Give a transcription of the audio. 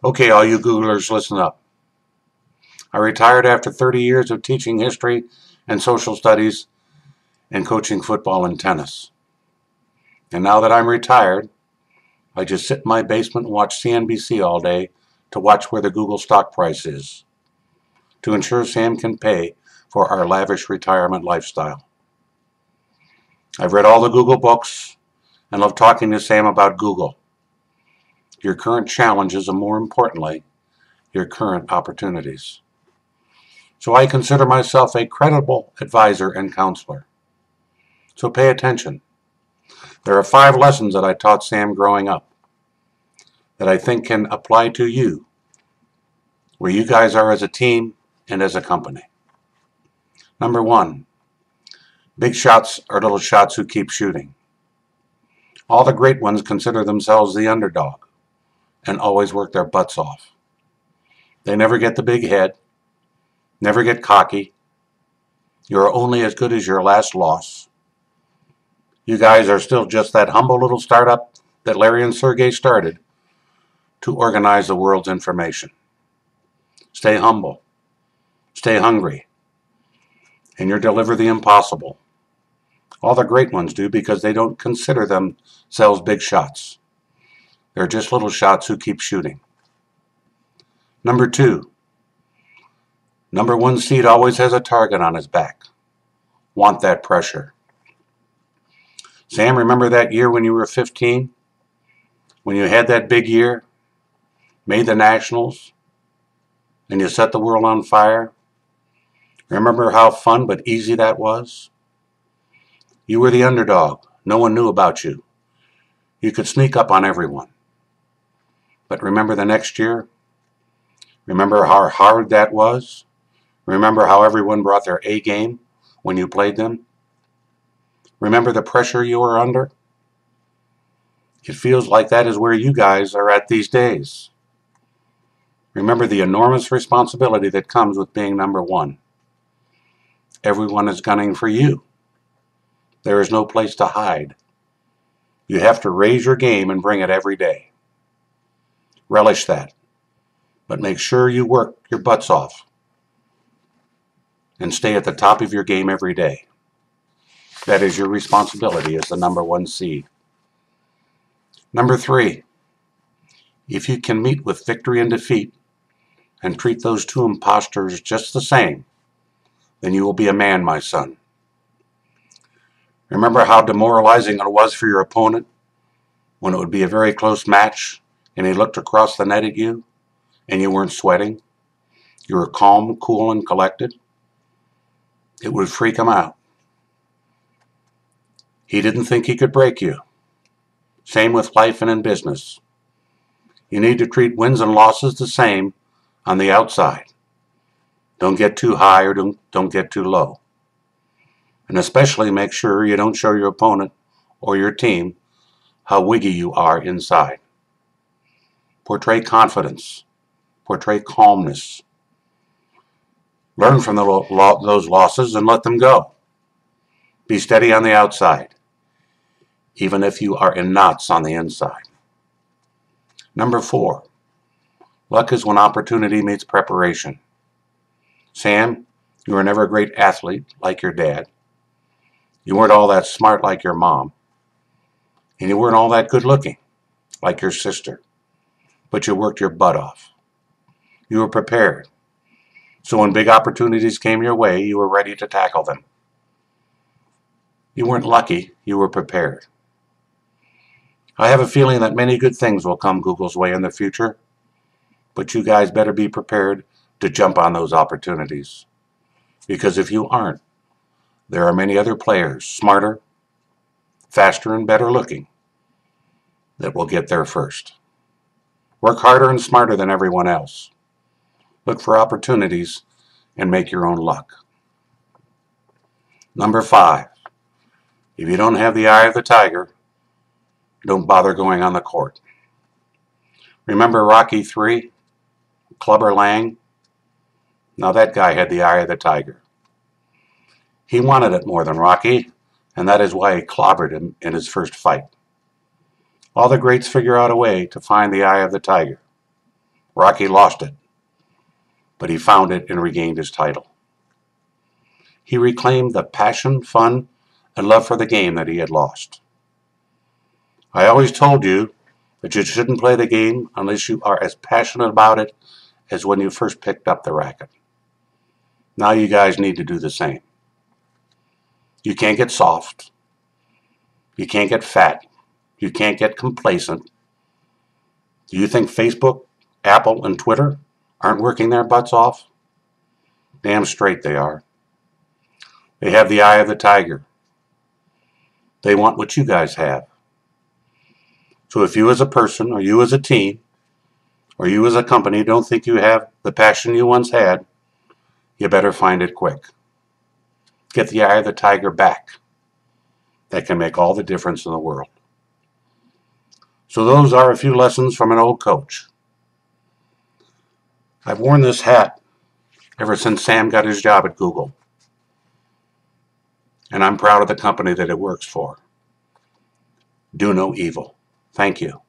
Okay, all you Googlers, listen up. I retired after 30 years of teaching history and social studies and coaching football and tennis. And now that I'm retired, I just sit in my basement and watch CNBC all day to watch where the Google stock price is, to ensure Sam can pay for our lavish retirement lifestyle. I've read all the Google books and love talking to Sam about Google, your current challenges, and more importantly, your current opportunities. So I consider myself a credible advisor and counselor. So pay attention. There are 5 lessons that I taught Sam growing up that I think can apply to you, where you guys are as a team and as a company. Number 1, big shots are little shots who keep shooting. All the great ones consider themselves the underdog and always work their butts off. They never get the big head, never get cocky. You're only as good as your last loss. You guys are still just that humble little startup that Larry and Sergey started to organize the world's information. Stay humble, stay hungry, and you'll deliver the impossible. All the great ones do because they don't consider themselves big shots. They're just little shots who keep shooting. Number 2, number 1 seed always has a target on his back. Want that pressure. Sam, remember that year when you were 15? When you had that big year, made the Nationals, and you set the world on fire? Remember how fun but easy that was? You were the underdog. No one knew about you. You could sneak up on everyone. But remember the next year? Remember how hard that was? Remember how everyone brought their A game when you played them? Remember the pressure you were under? It feels like that is where you guys are at these days. Remember the enormous responsibility that comes with being number 1. Everyone is gunning for you. There is no place to hide. You have to raise your game and bring it every day. Relish that, but make sure you work your butts off and stay at the top of your game every day. That is your responsibility as the number 1 seed. Number 3, if you can meet with victory and defeat and treat those 2 imposters just the same, then you will be a man, my son. Remember how demoralizing it was for your opponent when it would be a very close match and he looked across the net at you and you weren't sweating? You were calm, cool, and collected. It would freak him out. He didn't think he could break you. Same with life and in business. You need to treat wins and losses the same on the outside. Don't get too high or don't get too low. And especially make sure you don't show your opponent or your team how wiggy you are inside. Portray confidence. Portray calmness. Learn from those losses and let them go. Be steady on the outside, even if you are in knots on the inside. Number 4, luck is when opportunity meets preparation. Sam, you were never a great athlete like your dad. You weren't all that smart like your mom. And you weren't all that good looking like your sister. But you worked your butt off. You were prepared. So when big opportunities came your way, you were ready to tackle them. You weren't lucky, you were prepared. I have a feeling that many good things will come Google's way in the future, but you guys better be prepared to jump on those opportunities. Because if you aren't, there are many other players, smarter, faster, and better looking, that will get there first. Work harder and smarter than everyone else. Look for opportunities and make your own luck. Number 5, if you don't have the eye of the tiger, don't bother going on the court. Remember Rocky 3, Clubber Lang? Now that guy had the eye of the tiger. He wanted it more than Rocky, and that is why he clobbered him in his first fight. All the greats figure out a way to find the eye of the tiger. Rocky lost it, but he found it and regained his title. He reclaimed the passion, fun, and love for the game that he had lost. I always told you that you shouldn't play the game unless you are as passionate about it as when you first picked up the racket. Now you guys need to do the same. You can't get soft. You can't get fat. You can't get complacent. Do you think Facebook, Apple, and Twitter aren't working their butts off? Damn straight they are. They have the eye of the tiger. They want what you guys have. So if you as a person, or you as a team, or you as a company don't think you have the passion you once had, you better find it quick. Get the eye of the tiger back. That can make all the difference in the world. So those are a few lessons from an old coach. I've worn this hat ever since Sam got his job at Google. And I'm proud of the company that it works for. Do no evil. Thank you.